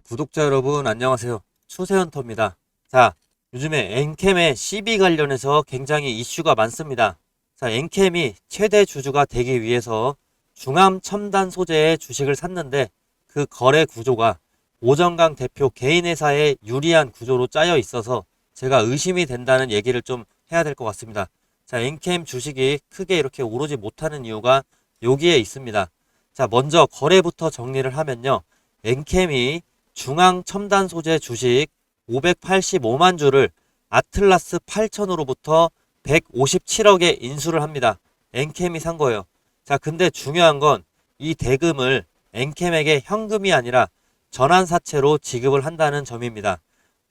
구독자 여러분 안녕하세요. 추세헌터입니다. 자, 요즘에 엔캠의 CB 관련해서 굉장히 이슈가 많습니다. 자, 엔캠이 최대 주주가 되기 위해서 중암 첨단 소재의 주식을 샀는데 그 거래 구조가 오정강 대표 개인 회사에 유리한 구조로 짜여 있어서 제가 의심이 된다는 얘기를 좀 해야 될 것 같습니다. 자, 엔캠 주식이 크게 이렇게 오르지 못하는 이유가 여기에 있습니다. 자, 먼저 거래부터 정리를 하면요. 엔캠이 중앙 첨단 소재 주식 585만 주를 아틀라스 8000으로부터 157억에 인수를 합니다. 엔캠이 산 거예요. 자, 근데 중요한 건 이 대금을 엔캠에게 현금이 아니라 전환사채로 지급을 한다는 점입니다.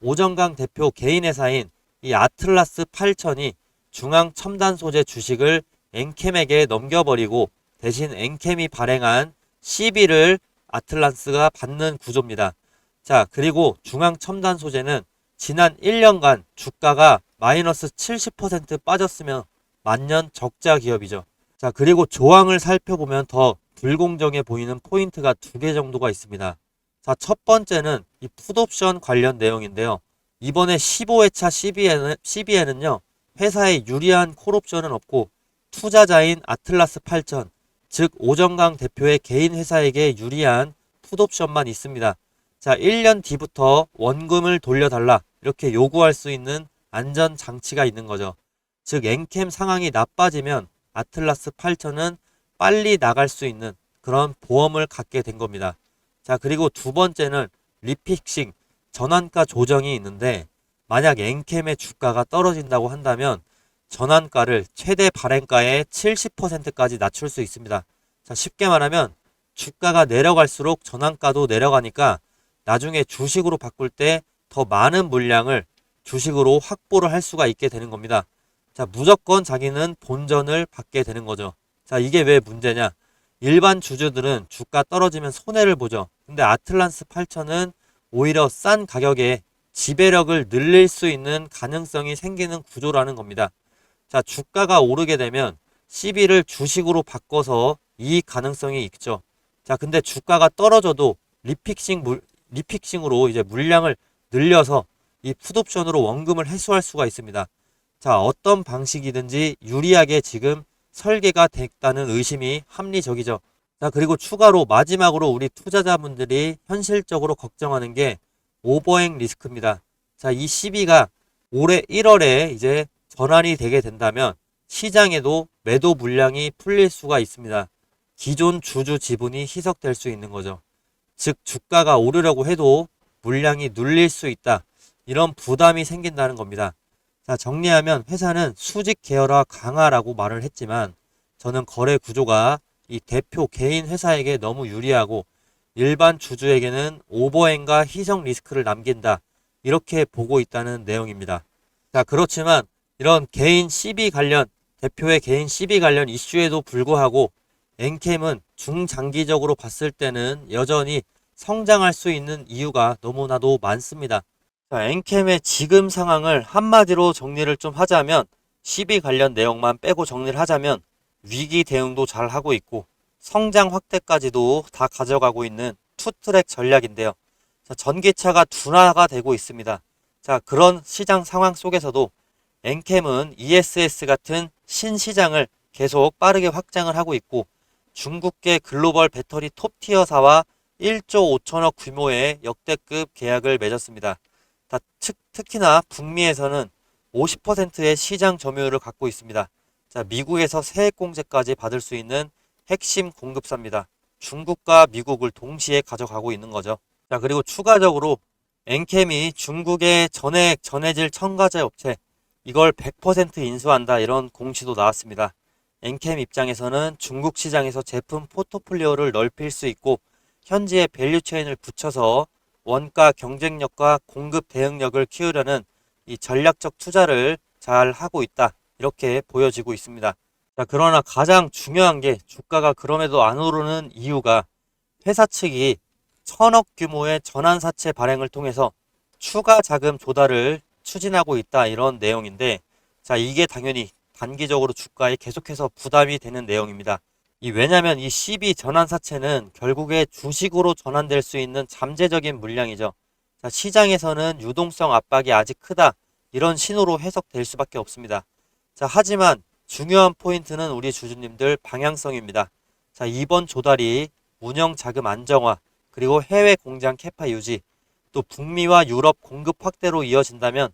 오정강 대표 개인 회사인 이 아틀라스 8000이 중앙 첨단 소재 주식을 엔캠에게 넘겨버리고 대신 엔캠이 발행한 CB를 아틀란스가 받는 구조입니다. 자, 그리고 중앙 첨단 소재는 지난 1년간 주가가 마이너스 70% 빠졌으며 만년 적자 기업이죠. 자, 그리고 조항을 살펴보면 더 불공정해 보이는 포인트가 두 개 정도가 있습니다. 자, 첫 번째는 이 풋옵션 관련 내용인데요. 이번에 15회차 CB에는요, 회사에 유리한 콜옵션은 없고 투자자인 아틀라스 8000, 즉 오정강 대표의 개인 회사에게 유리한 풋옵션만 있습니다. 자, 1년 뒤부터 원금을 돌려달라 이렇게 요구할 수 있는 안전 장치가 있는 거죠. 즉 엔캠 상황이 나빠지면 아틀라스 8000은 빨리 나갈 수 있는 그런 보험을 갖게 된 겁니다. 자, 그리고 두 번째는 리픽싱, 전환가 조정이 있는데 만약 엔캠의 주가가 떨어진다고 한다면 전환가를 최대 발행가의 70%까지 낮출 수 있습니다. 자, 쉽게 말하면 주가가 내려갈수록 전환가도 내려가니까 나중에 주식으로 바꿀 때 더 많은 물량을 주식으로 확보를 할 수가 있게 되는 겁니다. 자, 무조건 자기는 본전을 받게 되는 거죠. 자, 이게 왜 문제냐? 일반 주주들은 주가 떨어지면 손해를 보죠. 근데 아틀란스 8000은 오히려 싼 가격에 지배력을 늘릴 수 있는 가능성이 생기는 구조라는 겁니다. 자, 주가가 오르게 되면 CB를 주식으로 바꿔서 이익 가능성이 있죠. 자, 근데 주가가 떨어져도 리픽싱으로 이제 물량을 늘려서 이 풋옵션으로 원금을 회수할 수가 있습니다. 자, 어떤 방식이든지 유리하게 지금 설계가 됐다는 의심이 합리적이죠. 자, 그리고 추가로 마지막으로 우리 투자자분들이 현실적으로 걱정하는 게 오버행 리스크입니다. 자, 이 CB가 올해 1월에 이제 전환이 되게 된다면 시장에도 매도 물량이 풀릴 수가 있습니다. 기존 주주 지분이 희석될 수 있는 거죠. 즉 주가가 오르려고 해도 물량이 눌릴 수 있다. 이런 부담이 생긴다는 겁니다. 자, 정리하면 회사는 수직 계열화 강화라고 말을 했지만 저는 거래 구조가 이 대표 개인 회사에게 너무 유리하고 일반 주주에게는 오버행과 희석 리스크를 남긴다. 이렇게 보고 있다는 내용입니다. 자, 그렇지만 이런 개인 CB 관련, 대표의 개인 CB 관련 이슈에도 불구하고 엔캠은 중장기적으로 봤을 때는 여전히 성장할 수 있는 이유가 너무나도 많습니다. 자, 엔캠의 지금 상황을 한마디로 정리를 좀 하자면 CB 관련 내용만 빼고 정리를 하자면 위기 대응도 잘 하고 있고 성장 확대까지도 다 가져가고 있는 투트랙 전략인데요. 자, 전기차가 둔화가 되고 있습니다. 자, 그런 시장 상황 속에서도 엔캠은 ESS 같은 신시장을 계속 빠르게 확장을 하고 있고 중국계 글로벌 배터리 톱티어사와 1조 5천억 규모의 역대급 계약을 맺었습니다. 특히나 북미에서는 50%의 시장 점유율을 갖고 있습니다. 자, 미국에서 세액공제까지 받을 수 있는 핵심 공급사입니다. 중국과 미국을 동시에 가져가고 있는 거죠. 자, 그리고 추가적으로 엔캠이 중국의 전해질 첨가제 업체 이걸 100% 인수한다 이런 공시도 나왔습니다. 엔캠 입장에서는 중국 시장에서 제품 포트폴리오를 넓힐 수 있고 현지의 밸류체인을 붙여서 원가 경쟁력과 공급 대응력을 키우려는 이 전략적 투자를 잘 하고 있다. 이렇게 보여지고 있습니다. 자, 그러나 가장 중요한 게 주가가 그럼에도 안 오르는 이유가 회사 측이 1000억 규모의 전환사채 발행을 통해서 추가 자금 조달을 추진하고 있다. 이런 내용인데 자, 이게 당연히 단기적으로 주가에 계속해서 부담이 되는 내용입니다. 왜냐면 이 CB 전환사채는 결국에 주식으로 전환될 수 있는 잠재적인 물량이죠. 자, 시장에서는 유동성 압박이 아직 크다. 이런 신호로 해석될 수밖에 없습니다. 자, 하지만 중요한 포인트는 우리 주주님들 방향성입니다. 자, 이번 조달이 운영 자금 안정화, 그리고 해외 공장 캐파 유지, 또 북미와 유럽 공급 확대로 이어진다면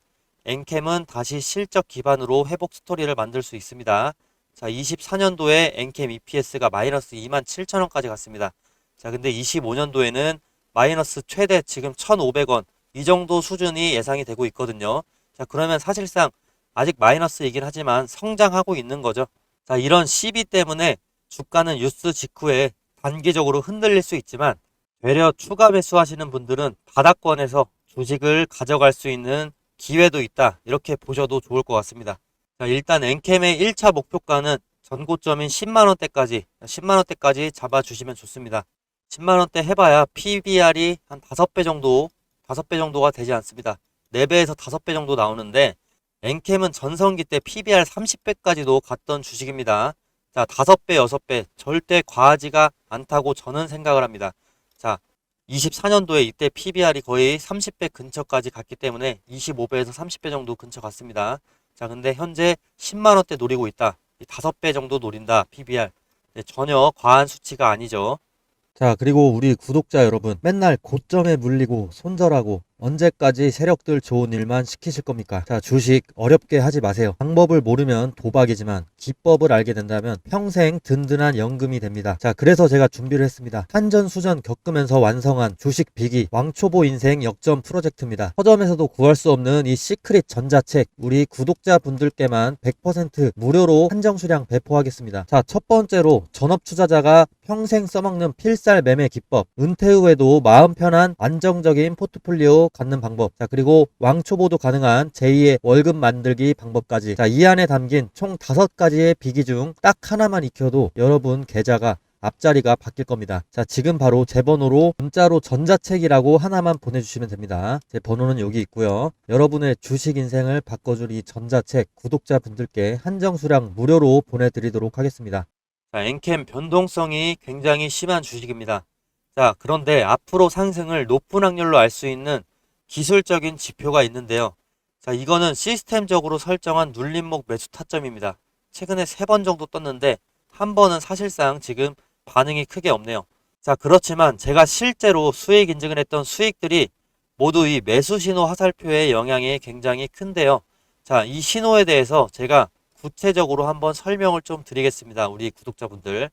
엔캠은 다시 실적 기반으로 회복 스토리를 만들 수 있습니다. 자, 24년도에 엔캠 EPS가 마이너스 27,000원까지 갔습니다. 자, 근데 25년도에는 마이너스 최대 지금 1,500원 이 정도 수준이 예상이 되고 있거든요. 자, 그러면 사실상 아직 마이너스이긴 하지만 성장하고 있는 거죠. 자, 이런 CB 때문에 주가는 뉴스 직후에 단기적으로 흔들릴 수 있지만 되려 추가 매수하시는 분들은 바닥권에서 주식을 가져갈 수 있는 기회도 있다. 이렇게 보셔도 좋을 것 같습니다. 자, 일단 엔캠의 1차 목표가는 전고점인 10만원대까지 10만원대까지 잡아주시면 좋습니다. 10만원대 해봐야 PBR이 한 5배 정도 5배 정도가 되지 않습니다. 4배에서 5배 정도 나오는데 엔캠은 전성기 때 PBR 30배까지도 갔던 주식입니다. 자, 5배, 6배 절대 과하지가 않다고 저는 생각을 합니다. 자, 24년도에 이때 PBR이 거의 30배 근처까지 갔기 때문에 25배에서 30배 정도 근처 갔습니다. 자, 근데 현재 10만원대 노리고 있다. 5배 정도 노린다, PBR. 네, 전혀 과한 수치가 아니죠. 자, 그리고 우리 구독자 여러분, 맨날 고점에 물리고 손절하고 언제까지 세력들 좋은 일만 시키실 겁니까? 자, 주식 어렵게 하지 마세요. 방법을 모르면 도박이지만 기법을 알게 된다면 평생 든든한 연금이 됩니다. 자, 그래서 제가 준비를 했습니다. 산전수전 겪으면서 완성한 주식 비기 왕초보 인생 역전 프로젝트입니다. 서점에서도 구할 수 없는 이 시크릿 전자책 우리 구독자분들께만 100% 무료로 한정 수량 배포하겠습니다. 자, 첫 번째로 전업 투자자가 평생 써먹는 필살 매매 기법, 은퇴 후에도 마음 편한 안정적인 포트폴리오 갖는 방법, 자, 그리고 왕초보도 가능한 제2의 월급 만들기 방법까지. 자, 이 안에 담긴 총 5가지의 비기 중 딱 하나만 익혀도 여러분 계좌가 앞자리가 바뀔 겁니다. 자, 지금 바로 제 번호로 문자로 전자책이라고 하나만 보내주시면 됩니다. 제 번호는 여기 있고요. 여러분의 주식 인생을 바꿔줄 이 전자책 구독자분들께 한정 수량 무료로 보내드리도록 하겠습니다. 자, 엔캠 변동성이 굉장히 심한 주식입니다. 자, 그런데 앞으로 상승을 높은 확률로 알 수 있는 기술적인 지표가 있는데요. 자, 이거는 시스템적으로 설정한 눌림목 매수 타점입니다. 최근에 3번 정도 떴는데 한 번은 사실상 지금 반응이 크게 없네요. 자, 그렇지만 제가 실제로 수익 인증을 했던 수익들이 모두 이 매수 신호 화살표의 영향이 굉장히 큰데요. 자, 이 신호에 대해서 제가 구체적으로 한번 설명을 좀 드리겠습니다. 우리 구독자분들.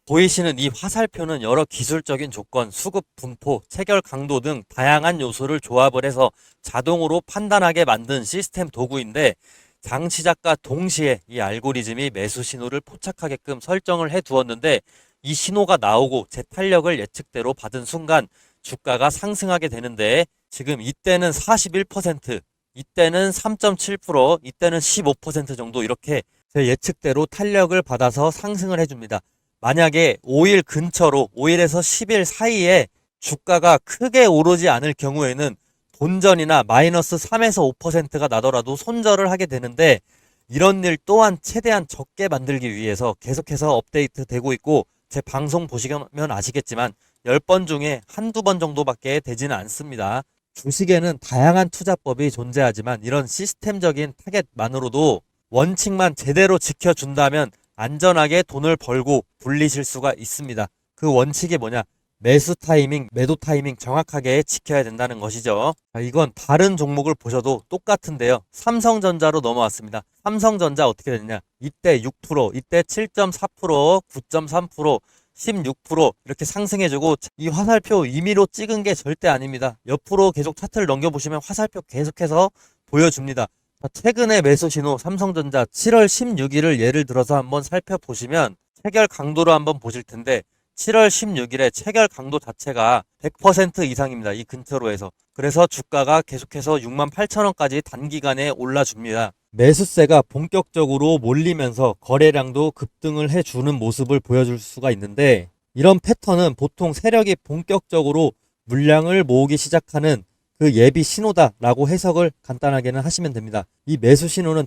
보이시는 이 화살표는 여러 기술적인 조건, 수급 분포, 체결 강도 등 다양한 요소를 조합을 해서 자동으로 판단하게 만든 시스템 도구인데 장시작과 동시에 이 알고리즘이 매수 신호를 포착하게끔 설정을 해 두었는데 이 신호가 나오고 제 탄력을 예측대로 받은 순간 주가가 상승하게 되는데 지금 이때는 41%, 이때는 3.7%, 이때는 15% 정도 이렇게 제 예측대로 탄력을 받아서 상승을 해줍니다. 만약에 5일 근처로 5일에서 10일 사이에 주가가 크게 오르지 않을 경우에는 본전이나 마이너스 3에서 5%가 나더라도 손절을 하게 되는데 이런 일 또한 최대한 적게 만들기 위해서 계속해서 업데이트 되고 있고 제 방송 보시면 아시겠지만 10번 중에 한두 번 정도밖에 되지는 않습니다. 주식에는 다양한 투자법이 존재하지만 이런 시스템적인 타겟만으로도 원칙만 제대로 지켜준다면 안전하게 돈을 벌고 불리실 수가 있습니다. 그 원칙이 뭐냐? 매수 타이밍, 매도 타이밍 정확하게 지켜야 된다는 것이죠. 자, 이건 다른 종목을 보셔도 똑같은데요. 삼성전자로 넘어왔습니다. 삼성전자 어떻게 됐냐? 이때 6%, 이때 7.4%, 9.3%, 16% 이렇게 상승해주고 이 화살표 임의로 찍은 게 절대 아닙니다. 옆으로 계속 차트를 넘겨보시면 화살표 계속해서 보여줍니다. 최근에 매수 신호 삼성전자 7월 16일을 예를 들어서 한번 살펴보시면 체결 강도로 한번 보실 텐데 7월 16일에 체결 강도 자체가 100% 이상입니다. 이 근처로 해서. 그래서 주가가 계속해서 68,000원까지 단기간에 올라줍니다. 매수세가 본격적으로 몰리면서 거래량도 급등을 해주는 모습을 보여줄 수가 있는데 이런 패턴은 보통 세력이 본격적으로 물량을 모으기 시작하는 그 그 예비 신호다라고 해석을 간단하게는 하시면 됩니다. 이 매수 신호는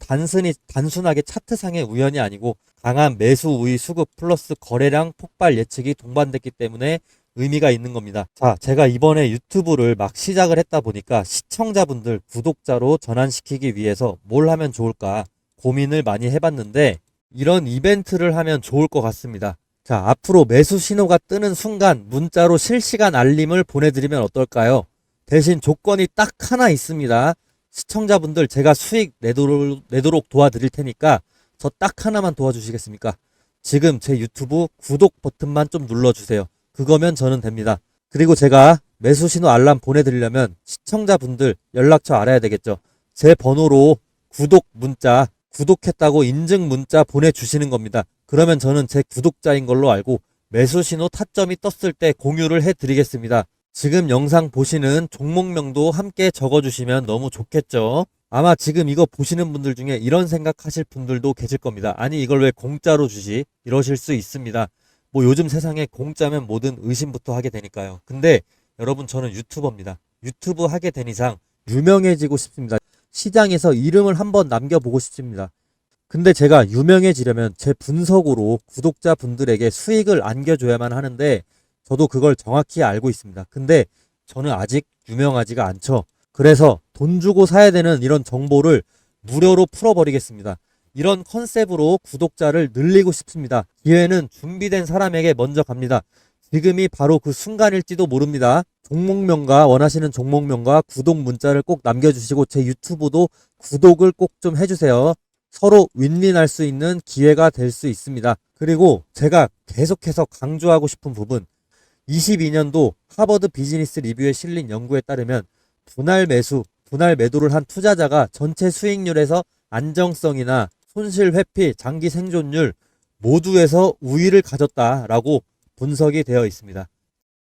단순하게 차트상의 우연이 아니고 강한 매수 우위 수급 플러스 거래량 폭발 예측이 동반됐기 때문에 의미가 있는 겁니다. 자, 제가 이번에 유튜브를 막 시작을 했다 보니까 시청자분들, 구독자로 전환시키기 위해서 뭘 하면 좋을까 고민을 많이 해봤는데 이런 이벤트를 하면 좋을 것 같습니다. 자, 앞으로 매수 신호가 뜨는 순간 문자로 실시간 알림을 보내드리면 어떨까요? 대신 조건이 딱 하나 있습니다. 시청자분들 제가 수익 내도록 도와드릴 테니까 저 딱 하나만 도와주시겠습니까? 지금 제 유튜브 구독 버튼만 좀 눌러주세요. 그거면 저는 됩니다. 그리고 제가 매수 신호 알람 보내드리려면 시청자분들 연락처 알아야 되겠죠. 제 번호로 구독 문자, 구독했다고 인증 문자 보내주시는 겁니다. 그러면 저는 제 구독자인 걸로 알고 매수 신호 타점이 떴을 때 공유를 해드리겠습니다. 지금 영상 보시는 종목명도 함께 적어주시면 너무 좋겠죠. 아마 지금 이거 보시는 분들 중에 이런 생각하실 분들도 계실 겁니다. 아니 이걸 왜 공짜로 주지? 이러실 수 있습니다. 뭐 요즘 세상에 공짜면 뭐든 의심부터 하게 되니까요. 근데 여러분 저는 유튜버입니다. 유튜브 하게 된 이상 유명해지고 싶습니다. 시장에서 이름을 한번 남겨보고 싶습니다. 근데 제가 유명해지려면 제 분석으로 구독자분들에게 수익을 안겨줘야만 하는데 저도 그걸 정확히 알고 있습니다. 근데 저는 아직 유명하지가 않죠. 그래서 돈 주고 사야 되는 이런 정보를 무료로 풀어버리겠습니다. 이런 컨셉으로 구독자를 늘리고 싶습니다. 기회는 준비된 사람에게 먼저 갑니다. 지금이 바로 그 순간일지도 모릅니다. 종목명과 원하시는 종목명과 구독 문자를 꼭 남겨주시고 제 유튜브도 구독을 꼭 좀 해주세요. 서로 윈윈할 수 있는 기회가 될 수 있습니다. 그리고 제가 계속해서 강조하고 싶은 부분 22년도 하버드 비즈니스 리뷰에 실린 연구에 따르면 분할 매도를 한 투자자가 전체 수익률에서 안정성이나 손실 회피, 장기 생존율 모두에서 우위를 가졌다라고 분석이 되어 있습니다.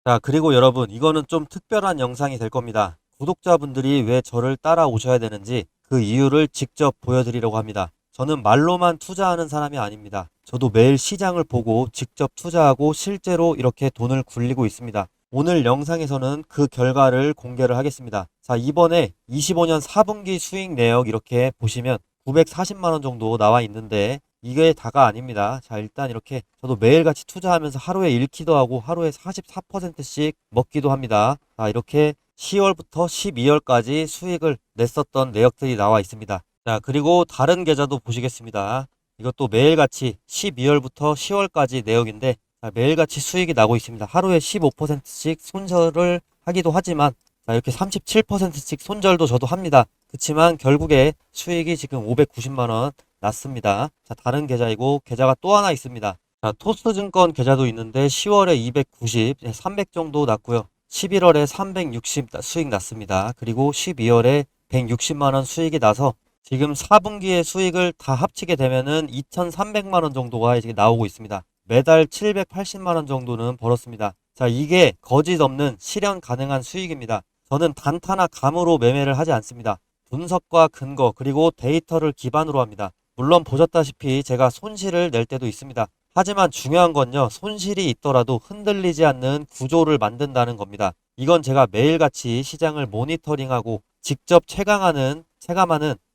자, 그리고 여러분 이거는 좀 특별한 영상이 될 겁니다. 구독자분들이 왜 저를 따라오셔야 되는지 그 이유를 직접 보여드리려고 합니다. 저는 말로만 투자하는 사람이 아닙니다. 저도 매일 시장을 보고 직접 투자하고 실제로 이렇게 돈을 굴리고 있습니다. 오늘 영상에서는 그 결과를 공개를 하겠습니다. 자, 이번에 25년 4분기 수익 내역 이렇게 보시면 940만원 정도 나와 있는데 이게 다가 아닙니다. 자, 일단 이렇게 저도 매일같이 투자하면서 하루에 잃기도 하고 하루에 44%씩 먹기도 합니다. 자, 이렇게 10월부터 12월까지 수익을 냈었던 내역들이 나와 있습니다. 자, 그리고 다른 계좌도 보시겠습니다. 이것도 매일같이 12월부터 10월까지 내역인데 매일같이 수익이 나고 있습니다. 하루에 15%씩 손절을 하기도 하지만 자, 이렇게 37%씩 손절도 저도 합니다. 그렇지만 결국에 수익이 지금 590만원 났습니다. 자, 다른 계좌이고 계좌가 또 하나 있습니다. 자, 토스증권 계좌도 있는데 10월에 290, 300 정도 났고요. 11월에 360 수익 났습니다. 그리고 12월에 160만원 수익이 나서 지금 4분기의 수익을 다 합치게 되면은 2,300만원 정도가 이제 나오고 있습니다. 매달 780만원 정도는 벌었습니다. 자, 이게 거짓 없는 실현 가능한 수익입니다. 저는 단타나 감으로 매매를 하지 않습니다. 분석과 근거 그리고 데이터를 기반으로 합니다. 물론 보셨다시피 제가 손실을 낼 때도 있습니다. 하지만 중요한 건요, 손실이 있더라도 흔들리지 않는 구조를 만든다는 겁니다. 이건 제가 매일같이 시장을 모니터링하고 직접 체감하는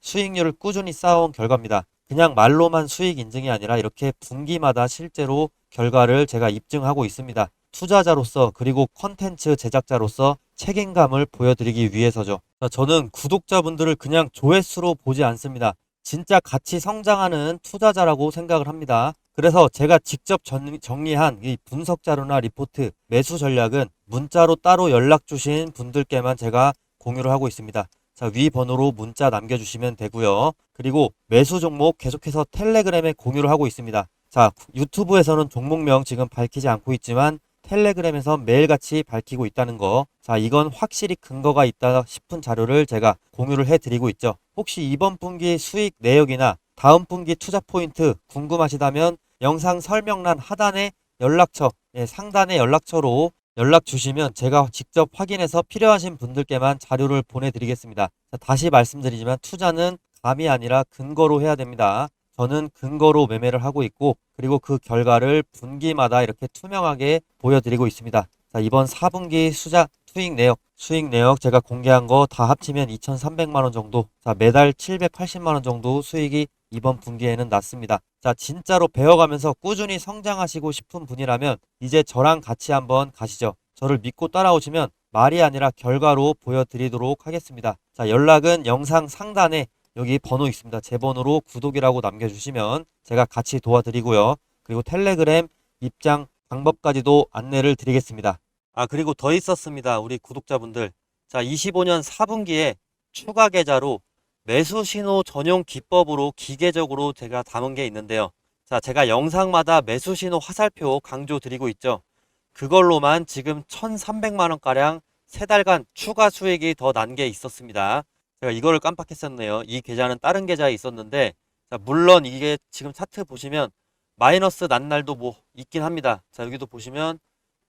수익률을 꾸준히 쌓아온 결과입니다. 그냥 말로만 수익 인증이 아니라 이렇게 분기마다 실제로 결과를 제가 입증하고 있습니다. 투자자로서 그리고 컨텐츠 제작자로서 책임감을 보여드리기 위해서죠. 저는 구독자분들을 그냥 조회수로 보지 않습니다. 진짜 같이 성장하는 투자자라고 생각을 합니다. 그래서 제가 직접 정리한 이 분석 자료나 리포트, 매수 전략은 문자로 따로 연락 주신 분들께만 제가 공유를 하고 있습니다. 자, 위 번호로 문자 남겨주시면 되고요. 그리고 매수 종목 계속해서 텔레그램에 공유를 하고 있습니다. 자, 유튜브에서는 종목명 지금 밝히지 않고 있지만 텔레그램에서 매일같이 밝히고 있다는 거. 자, 이건 확실히 근거가 있다 싶은 자료를 제가 공유를 해드리고 있죠. 혹시 이번 분기 수익 내역이나 다음 분기 투자 포인트 궁금하시다면 영상 설명란 하단에 연락처, 상단에 연락처로 연락 주시면 제가 직접 확인해서 필요하신 분들께만 자료를 보내드리겠습니다. 자, 다시 말씀드리지만 투자는 감이 아니라 근거로 해야 됩니다. 저는 근거로 매매를 하고 있고 그리고 그 결과를 분기마다 이렇게 투명하게 보여드리고 있습니다. 자, 이번 4분기 투자 수익 내역 제가 공개한 거 다 합치면 2,300만 원 정도. 자, 매달 780만 원 정도 수익이 이번 분기에는 났습니다. 자, 진짜로 배워가면서 꾸준히 성장하시고 싶은 분이라면 이제 저랑 같이 한번 가시죠. 저를 믿고 따라오시면 말이 아니라 결과로 보여드리도록 하겠습니다. 자, 연락은 영상 상단에 여기 번호 있습니다. 제 번호로 구독이라고 남겨주시면 제가 같이 도와드리고요. 그리고 텔레그램 입장 방법까지도 안내를 드리겠습니다. 아, 그리고 더 있었습니다. 우리 구독자분들. 자, 25년 4분기에 추가 계좌로 매수 신호 전용 기법으로 기계적으로 제가 담은 게 있는데요. 자, 제가 영상마다 매수 신호 화살표 강조 드리고 있죠. 그걸로만 지금 1,300만 원가량 3달간 추가 수익이 더 난 게 있었습니다. 제가 이거를 깜빡했었네요. 이 계좌는 다른 계좌에 있었는데, 자, 물론 이게 지금 차트 보시면 마이너스 난 날도 뭐 있긴 합니다. 자, 여기도 보시면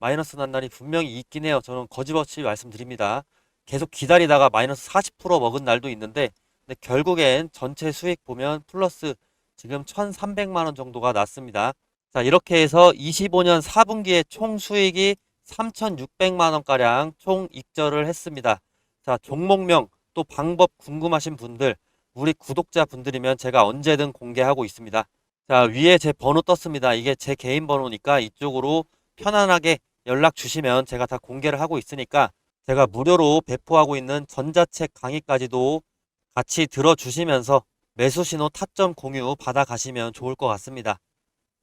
마이너스 난 날이 분명히 있긴 해요. 저는 거짓없이 말씀드립니다. 계속 기다리다가 마이너스 40% 먹은 날도 있는데, 근데 결국엔 전체 수익 보면 플러스 지금 1,300만 원 정도가 났습니다. 자, 이렇게 해서 25년 4분기에 총 수익이 3,600만 원가량 총 익절을 했습니다. 자, 종목명 또 방법 궁금하신 분들, 우리 구독자 분들이면 제가 언제든 공개하고 있습니다. 자, 위에 제 번호 떴습니다. 이게 제 개인 번호니까 이쪽으로 편안하게 연락 주시면 제가 다 공개를 하고 있으니까 제가 무료로 배포하고 있는 전자책 강의까지도 같이 들어주시면서 매수 신호 타점 공유 받아 가시면 좋을 것 같습니다.